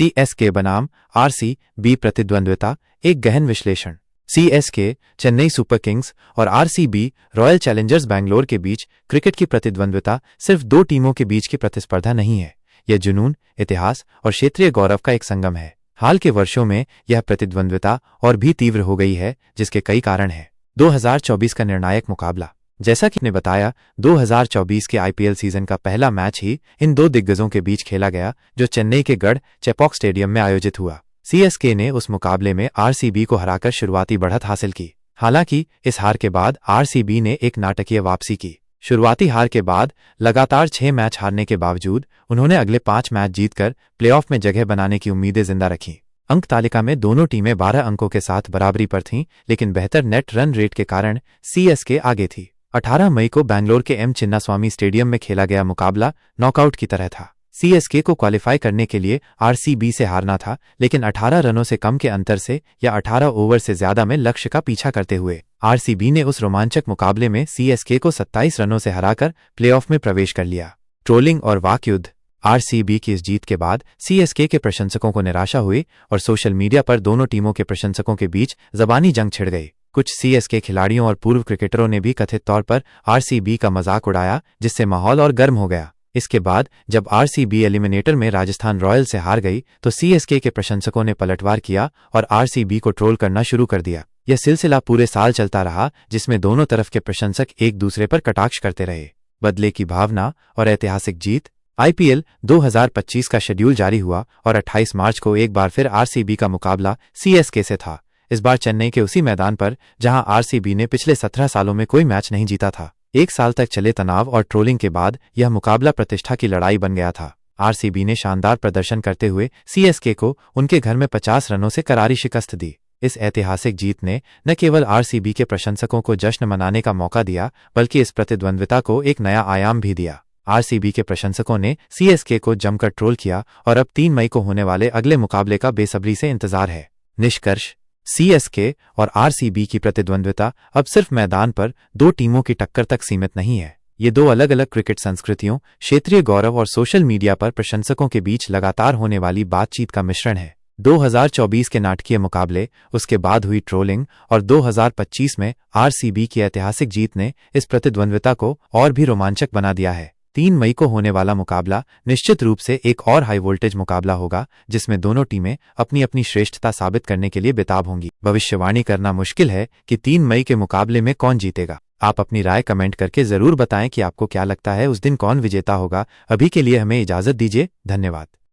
CSK बनाम RCB प्रतिद्वंद्विता, एक गहन विश्लेषण। सीएसके चेन्नई सुपर किंग्स और आरसीबी रॉयल चैलेंजर्स बैंगलोर के बीच क्रिकेट की प्रतिद्वंद्विता सिर्फ दो टीमों के बीच की प्रतिस्पर्धा नहीं है, यह जुनून, इतिहास और क्षेत्रीय गौरव का एक संगम है। हाल के वर्षों में यह प्रतिद्वंद्विता और भी तीव्र हो गई है, जिसके कई कारण हैं। 2024 का निर्णायक मुकाबला। जैसा कि ने बताया, 2024 के आईपीएल सीजन का पहला मैच ही इन दो दिग्गजों के बीच खेला गया, जो चेन्नई के गढ़ चेपॉक स्टेडियम में आयोजित हुआ। सीएसके ने उस मुकाबले में आरसीबी को हराकर शुरुआती बढ़त हासिल की। हालांकि इस हार के बाद आरसीबी ने एक नाटकीय वापसी की। शुरुआती हार के बाद लगातार 6 मैच हारने के बावजूद उन्होंने अगले 5 मैच जीतकर प्लेऑफ में जगह बनाने की उम्मीदें जिंदा रखीं। अंक तालिका में दोनों टीमें 12 अंकों के साथ बराबरी पर थीं, लेकिन बेहतर नेट रन रेट के कारण सीएसके आगे थी। 18 मई को बैंगलोर के एम चिन्नास्वामी स्टेडियम में खेला गया मुकाबला नॉकआउट की तरह था। सीएसके को क्वालिफाई करने के लिए आरसीबी से हारना था, लेकिन 18 रनों से कम के अंतर से या 18 ओवर से ज्यादा में लक्ष्य का पीछा करते हुए आरसीबी ने उस रोमांचक मुकाबले में सीएसके को 27 रनों से हराकर प्लेऑफ में प्रवेश कर लिया। ट्रोलिंग और वाकयुद्ध। आरसीबी की इस जीत के बाद सीएसके के प्रशंसकों को निराशा हुई और सोशल मीडिया पर दोनों टीमों के प्रशंसकों के बीच जबानी जंग छिड़ गई। कुछ सीएसके खिलाड़ियों और पूर्व क्रिकेटरों ने भी कथित तौर पर आरसीबी का मजाक उड़ाया, जिससे माहौल और गर्म हो गया। इसके बाद जब आरसीबी एलिमिनेटर में राजस्थान रॉयल से हार गई, तो सीएसके के प्रशंसकों ने पलटवार किया और आरसीबी को ट्रोल करना शुरू कर दिया। यह सिलसिला पूरे साल चलता रहा, जिसमें दोनों तरफ के प्रशंसक एक दूसरे पर कटाक्ष करते रहे। बदले की भावना और ऐतिहासिक जीत। आईपीएल 2025 का शेड्यूल जारी हुआ और 28 मार्च को एक बार फिर आरसीबी का मुकाबला सीएसके से था। इस बार चेन्नई के उसी मैदान पर जहां आरसीबी ने पिछले 17 सालों में कोई मैच नहीं जीता था। एक साल तक चले तनाव और ट्रोलिंग के बाद यह मुकाबला प्रतिष्ठा की लड़ाई बन गया था। आरसीबी ने शानदार प्रदर्शन करते हुए सीएसके को उनके घर में 50 रनों से करारी शिकस्त दी। इस ऐतिहासिक जीत ने न केवल आरसीबी के प्रशंसकों को जश्न मनाने का मौका दिया, बल्कि इस प्रतिद्वंद्विता को एक नया आयाम भी दिया। आरसीबी के प्रशंसकों ने सीएसके को जमकर ट्रोल किया और अब 3 मई को होने वाले अगले मुकाबले का बेसब्री से इंतजार है। निष्कर्ष। सीएसके और आरसीबी की प्रतिद्वंद्विता अब सिर्फ मैदान पर दो टीमों की टक्कर तक सीमित नहीं है। ये दो अलग अलग क्रिकेट संस्कृतियों, क्षेत्रीय गौरव और सोशल मीडिया पर प्रशंसकों के बीच लगातार होने वाली बातचीत का मिश्रण है। 2024 के नाटकीय मुकाबले, उसके बाद हुई ट्रोलिंग और 2025 में आरसीबी की ऐतिहासिक जीत ने इस प्रतिद्वंद्विता को और भी रोमांचक बना दिया है। 3 मई को होने वाला मुकाबला निश्चित रूप से एक और हाई वोल्टेज मुकाबला होगा, जिसमें दोनों टीमें अपनी अपनी श्रेष्ठता साबित करने के लिए बेताब होंगी। भविष्यवाणी करना मुश्किल है कि 3 मई के मुकाबले में कौन जीतेगा। आप अपनी राय कमेंट करके जरूर बताएं कि आपको क्या लगता है उस दिन कौन विजेता होगा। अभी के लिए हमें इजाजत दीजिए। धन्यवाद।